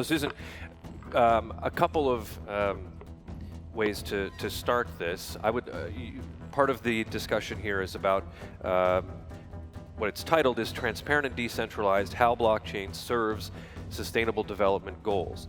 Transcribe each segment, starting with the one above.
So Susan, a couple of ways to start this. I would, part of the discussion here is about what it's titled is Transparent and Decentralized, How Blockchain Serves Sustainable Development Goals.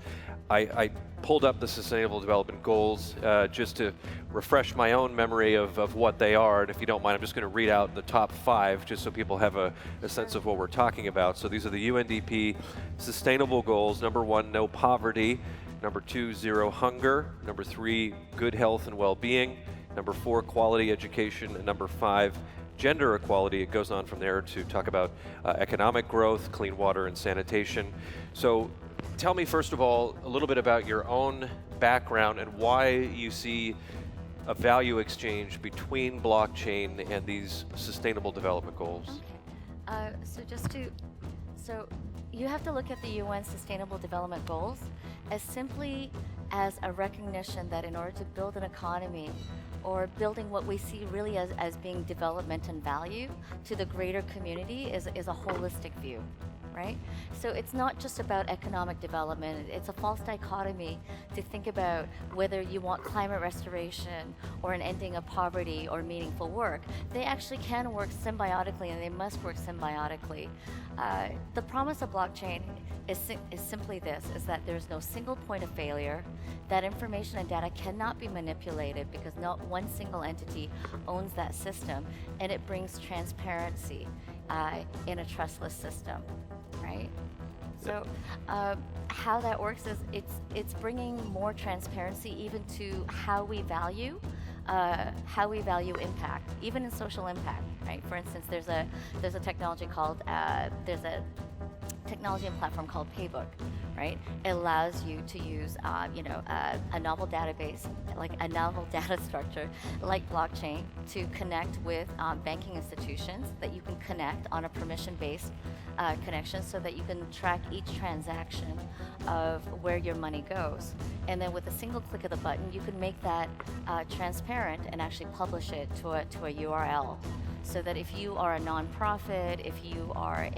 I pulled up the Sustainable Development Goals just to refresh my own memory of what they are, and if you don't mind, I'm just going to read out the top 5 just so people have a sense of what we're talking about. So these are the UNDP Sustainable Goals. Number 1, no poverty. Number 2, zero hunger. Number 3, good health and well-being. Number 4, quality education. And number 5, gender equality. It goes on from there to talk about economic growth, clean water, and sanitation. So tell me, first of all, a little bit about your own background and why you see a value exchange between blockchain and these sustainable development goals. Okay. So you have to look at the UN Sustainable Development Goals as simply as a recognition that in order to build an economy or building what we see really as being development and value to the greater community is a holistic view, right? So it's not just about economic development. It's a false dichotomy to think about whether you want climate restoration or an ending of poverty or meaningful work. They actually can work symbiotically, and they must work symbiotically. The promise of blockchain is simply this, is that there's no single point of failure, that information and data cannot be manipulated because not one single entity owns that system, and it brings transparency in a trustless system, right? So how that works is it's bringing more transparency even to how we value impact, even in social impact, right? For instance, there's a technology called technology and platform called Paybook, right? It allows you to use, a novel database, like a novel data structure, like blockchain, to connect with banking institutions that you can connect on a permission-based connection, so that you can track each transaction of where your money goes. And then with a single click of the button, you can make that transparent and actually publish it to a URL. So that if you are a nonprofit, if you are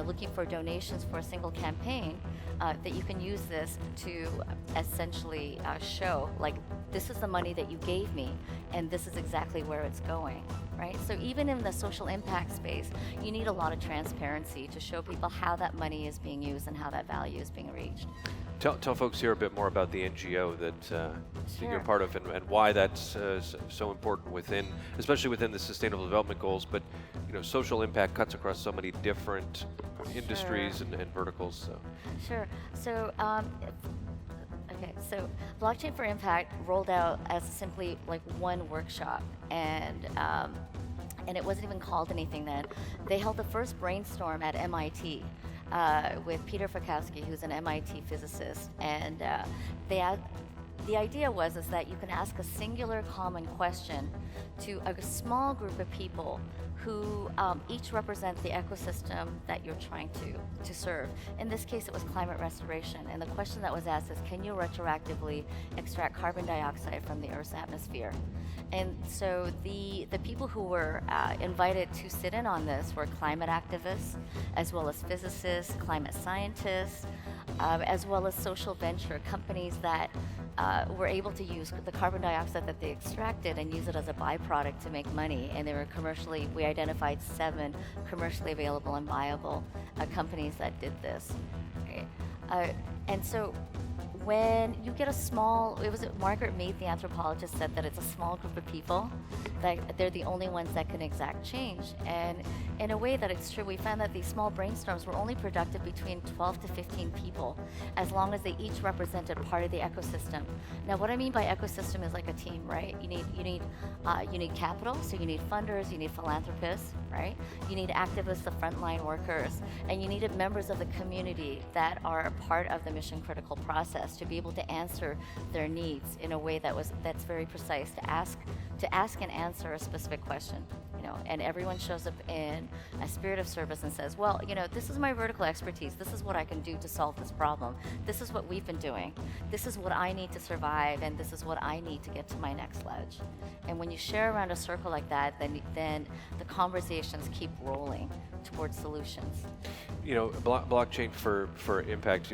looking for donations for a single campaign, that you can use this to essentially show, like, this is the money that you gave me, and this is exactly where it's going, right? So even in the social impact space, you need a lot of transparency to show people how that money is being used and how that value is being reached. Tell folks here a bit more about the NGO that Sure. you're part of, and why that's so important especially within the Sustainable Development Goals. But social impact cuts across so many different industries and verticals. So. Sure. So, so Blockchain for Impact rolled out as simply like one workshop, and it wasn't even called anything then. They held the first brainstorm at MIT. With Peter Fakowski, who's an MIT physicist, and the idea was that you can ask a singular common question to a small group of people who each represent the ecosystem that you're trying to serve. In this case, it was climate restoration, and the question that was asked is, can you retroactively extract carbon dioxide from the Earth's atmosphere? And so the people who were invited to sit in on this were climate activists, as well as physicists, climate scientists, as well as social venture companies that were able to use the carbon dioxide that they extracted and use it as a byproduct to make money. And they were we identified 7 commercially available and viable companies that did this. Okay? And so when you get Margaret Mead, the anthropologist, said that it's a small group of people, that they're the only ones that can exact change. And in a way that it's true, we found that these small brainstorms were only productive between 12 to 15 people, as long as they each represented part of the ecosystem. Now, what I mean by ecosystem is like a team, right? You need capital, so you need funders, you need philanthropists, right? You need activists, the frontline workers, and you needed members of the community that are a part of the mission critical process to be able to answer their needs in a way that's very precise, to ask and answer a specific question. and everyone shows up in a spirit of service and says, well, this is my vertical expertise. This is what I can do to solve this problem. This is what we've been doing. This is what I need to survive, and this is what I need to get to my next ledge. And when you share around a circle like that, then the conversations keep rolling towards solutions. Blockchain for impact.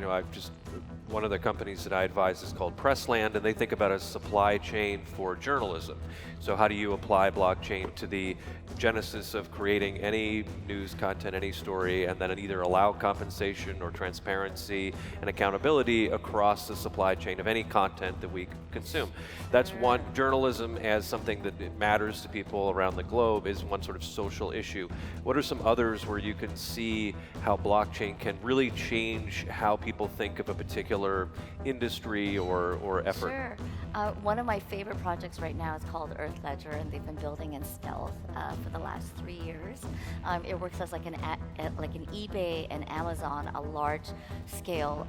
One of the companies that I advise is called Pressland, and they think about a supply chain for journalism. So how do you apply blockchain to the genesis of creating any news content, any story, and then either allow compensation or transparency and accountability across the supply chain of any content that we consume? That's one. Journalism as something that it matters to people around the globe is one sort of social issue. What are some others where you can see how blockchain can really change how people think of a particular industry or effort? Sure. One of my favorite projects right now is called Earth Ledger, and they've been building in stealth for the last 3 years. It works as like an eBay and Amazon, a large-scale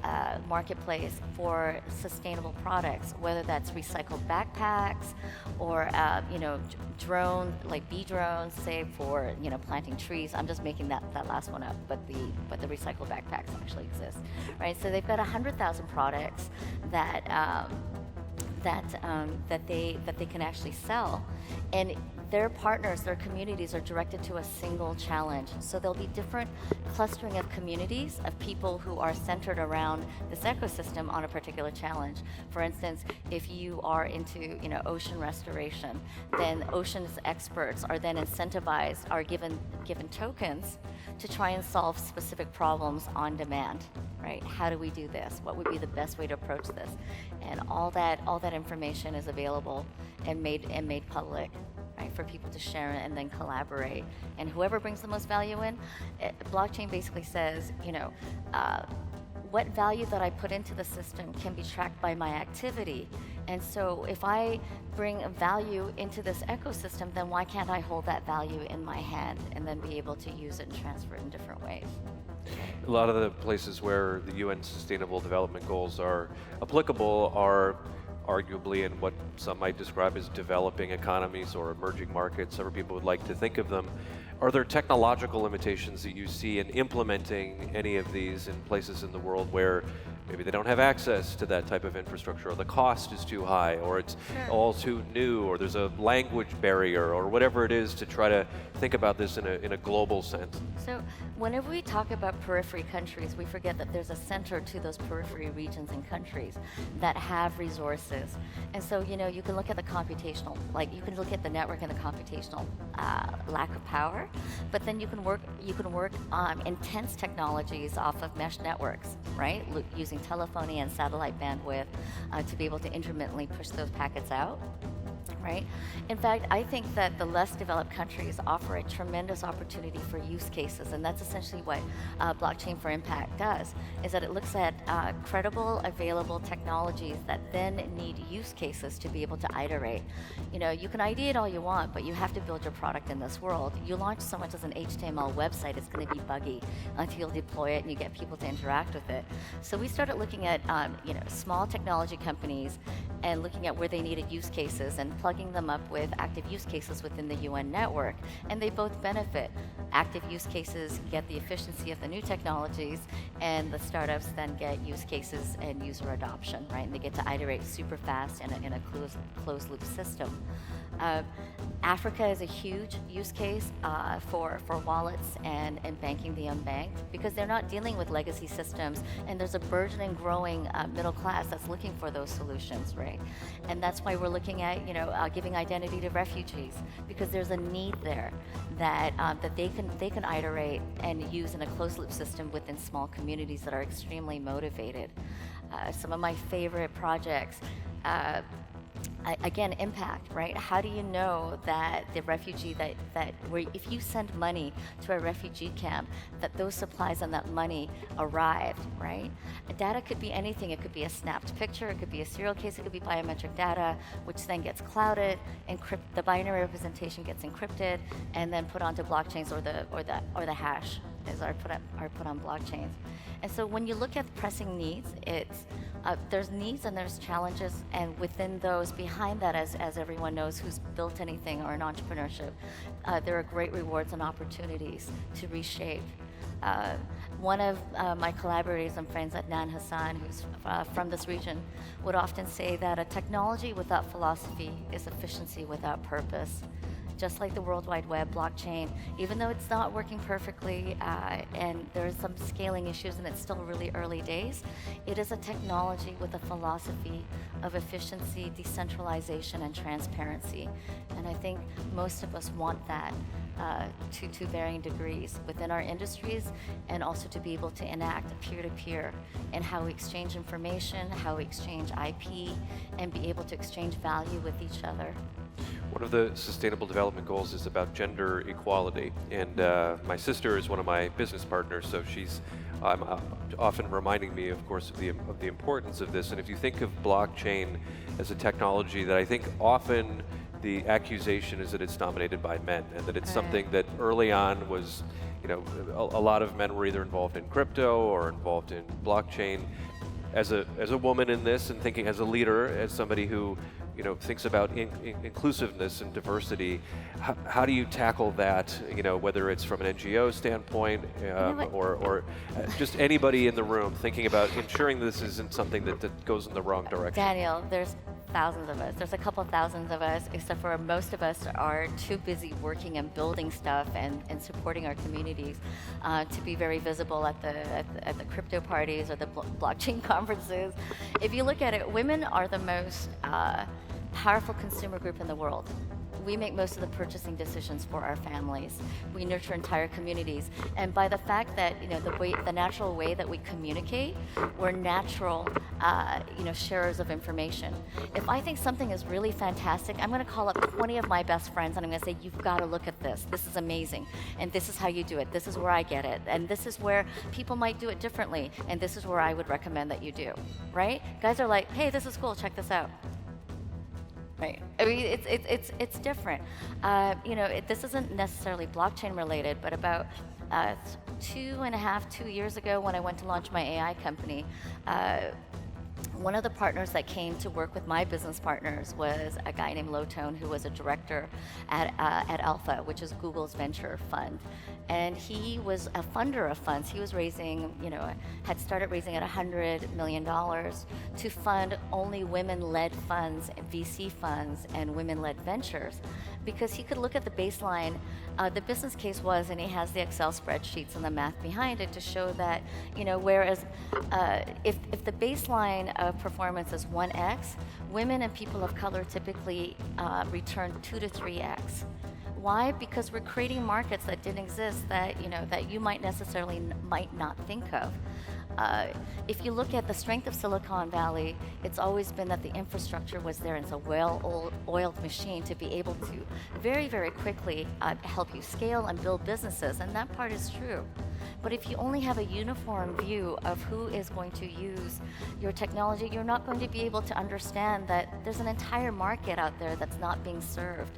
marketplace for sustainable products, whether that's recycled backpacks or drone, like bee drones, say for planting trees. I'm just making that last one up, but the recycled backpacks actually exist, right? So they've got 100,000 products that they can actually sell, and their partners, their communities are directed to a single challenge. So there'll be different clustering of communities of people who are centered around this ecosystem on a particular challenge. For instance, if you are into ocean restoration, then oceans experts are then incentivized, are given tokens to try and solve specific problems on demand. Right? How do we do this? What would be the best way to approach this? And all that information is available and made public, right, for people to share and then collaborate. And whoever brings the most value in, blockchain basically says, what value that I put into the system can be tracked by my activity. And so if I bring value into this ecosystem, then why can't I hold that value in my hand and then be able to use it and transfer it in different ways? A lot of the places where the UN Sustainable Development Goals are applicable are arguably in what some might describe as developing economies or emerging markets, however people would like to think of them. Are there technological limitations that you see in implementing any of these in places in the world where maybe they don't have access to that type of infrastructure, or the cost is too high, or it's all too new, or there's a language barrier, or whatever it is, to try to think about this in a global sense? So whenever we talk about periphery countries, we forget that there's a center to those periphery regions and countries that have resources. And so, you can look at the computational, like you can look at the network and the computational lack of power, but then you can work intense technologies off of mesh networks, right? Using telephony and satellite bandwidth to be able to intermittently push those packets out, right? In fact, I think that the less developed countries offer a tremendous opportunity for use cases, and that's essentially what Blockchain for Impact does, is that it looks at credible, available technologies that then need use cases to be able to iterate. You can ideate all you want, but you have to build your product in this world. You launch so much as an HTML website, it's going to be buggy until you deploy it and you get people to interact with it. So we started looking at small technology companies and looking at where they needed use cases and plugging them up with active use cases within the UN network. And they both benefit. Active use cases get the efficiency of the new technologies, and the startups then get use cases and user adoption, right? And they get to iterate super fast in a closed loop system. Africa is a huge use case for wallets and banking the unbanked, because they're not dealing with legacy systems, and there's a burgeoning growing middle class that's looking for those solutions, right? And that's why we're looking at giving identity to refugees, because there's a need there that they can iterate and use in a closed loop system within small communities that are extremely motivated. Some of my favorite projects. Again, impact, right? How do you know that the refugee where if you send money to a refugee camp, that those supplies and that money arrived, right? Data could be anything. It could be a snapped picture, it could be a serial case, it could be biometric data, which then gets clouded, the binary representation gets encrypted, and then put onto blockchains, or the hash are put on blockchains. And so when you look at pressing needs, it's there's needs and there's challenges, and within those, behind that, as everyone knows who's built anything or an entrepreneurship, there are great rewards and opportunities to reshape. One of my collaborators and friends, Adnan Hassan, who's from this region, would often say that a technology without philosophy is efficiency without purpose. Just like the World Wide Web, blockchain, even though it's not working perfectly and there's some scaling issues and it's still really early days, it is a technology with a philosophy of efficiency, decentralization, and transparency. And I think most of us want that to varying degrees within our industries, and also to be able to enact peer-to-peer in how we exchange information, how we exchange IP, and be able to exchange value with each other. One of the Sustainable Development Goals is about gender equality, and my sister is one of my business partners, so she's often reminding me, of course, of the importance of this. And if you think of blockchain as a technology that I think often the accusation is that it's dominated by men, and that it's something that early on was, a lot of men were either involved in crypto or involved in blockchain. As a woman in this, and thinking as a leader, as somebody who thinks about inclusiveness and diversity, how do you tackle that? Whether it's from an NGO standpoint or just anybody in the room thinking about ensuring this isn't something that goes in the wrong direction. Daniel, there's thousands of us. There's a couple thousands of us, except for most of us are too busy working and building stuff and supporting our communities to be very visible at the crypto parties or the blockchain conferences. If you look at it, women are the most powerful consumer group in the world. We make most of the purchasing decisions for our families. We nurture entire communities. And by the fact that, the natural way that we communicate, we're natural, sharers of information. If I think something is really fantastic, I'm going to call up 20 of my best friends and I'm going to say, you've got to look at this. This is amazing. And this is how you do it. This is where I get it. And this is where people might do it differently. And this is where I would recommend that you do, right? Guys are like, hey, this is cool. Check this out. Right. I mean, it's different. This isn't necessarily blockchain related, but about 2 years ago, when I went to launch my AI company, one of the partners that came to work with my business partners was a guy named Lotone, who was a director at Alpha, which is Google's venture fund. And he was a funder of funds. He was raising, had started raising at $100 million to fund only women-led funds, VC funds, and women-led ventures, because he could look at the baseline. The business case was, and he has the Excel spreadsheets and the math behind it to show that, whereas if the baseline of performance is 1x, women and people of color typically return 2 to 3x. Why? Because we're creating markets that didn't exist, that that you might not think of. If you look at the strength of Silicon Valley, it's always been that the infrastructure was there. It's a well-oiled machine to be able to very, very quickly help you scale and build businesses, and that part is true. But if you only have a uniform view of who is going to use your technology, you're not going to be able to understand that there's an entire market out there that's not being served.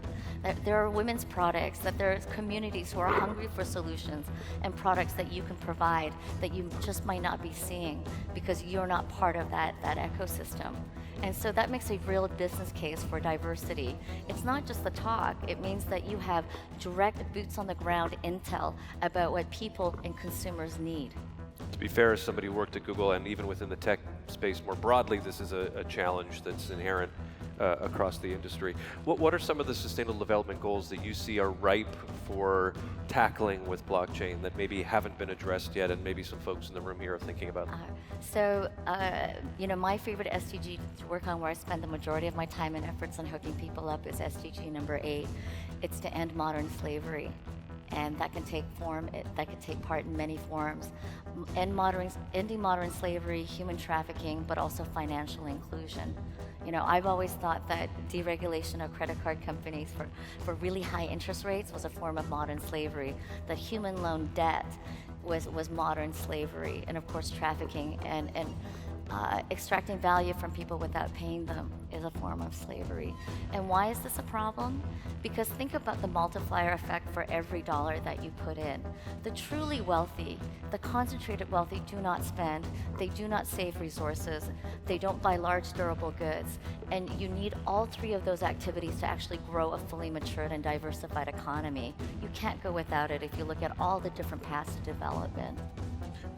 That there are women's products, that there's communities who are hungry for solutions and products that you can provide that you just might not be seeing because you're not part of that ecosystem. And so that makes a real business case for diversity. It's not just the talk, it means that you have direct boots on the ground intel about what people and consumers need. To be fair, as somebody who worked at Google, and even within the tech space more broadly, this is a challenge that's inherent across the industry. What are some of the sustainable development goals that you see are ripe for tackling with blockchain that maybe haven't been addressed yet, and maybe some folks in the room here are thinking about? My favorite SDG to work on, where I spend the majority of my time and efforts on hooking people up, is SDG number 8. It's to end modern slavery. And that can take part in many forms. Ending modern slavery, human trafficking, but also financial inclusion. I've always thought that deregulation of credit card companies for really high interest rates was a form of modern slavery. That human loan debt was modern slavery, and of course trafficking and extracting value from people without paying them is a form of slavery. And why is this a problem? Because think about the multiplier effect for every dollar that you put in. The truly wealthy, the concentrated wealthy do not spend, they do not save resources, they don't buy large durable goods, and you need all three of those activities to actually grow a fully matured and diversified economy. You can't go without it if you look at all the different paths to development.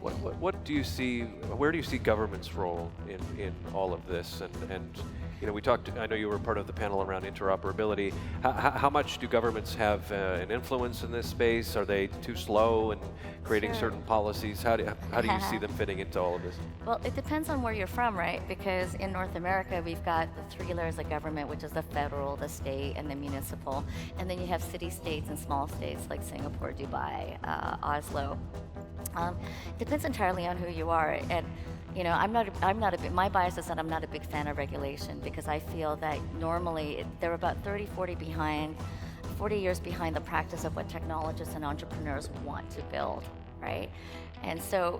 What do you see? Where do you see government's role in all of this? And we talked. I know you were part of the panel around interoperability. How much do governments have an influence in this space? Are they too slow in creating Sure. certain policies? How do you see them fitting into all of this? Well, it depends on where you're from, right? Because in North America, we've got the three layers of government, which is the federal, the state, and the municipal. And then you have city-states and small states like Singapore, Dubai, Oslo. Depends entirely on who you are. And I'm not a big, my bias is that I'm not a big fan of regulation because I feel that normally they're about 40 years behind the practice of what technologists and entrepreneurs want to build, right? And so,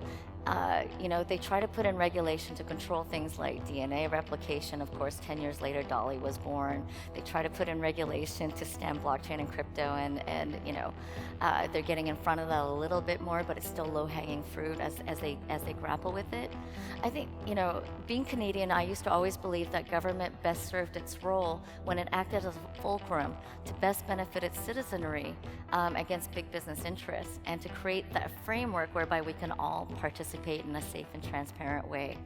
they try to put in regulation to control things like DNA replication. Of course, 10 years later, Dolly was born. They try to put in regulation to stem blockchain and crypto, and they're getting in front of that a little bit more, but it's still low-hanging fruit as they grapple with it. I think, being Canadian, I used to always believe that government best served its role when it acted as a fulcrum to best benefit its citizenry against big business interests, and to create that framework whereby we can all participate in a safe and transparent way.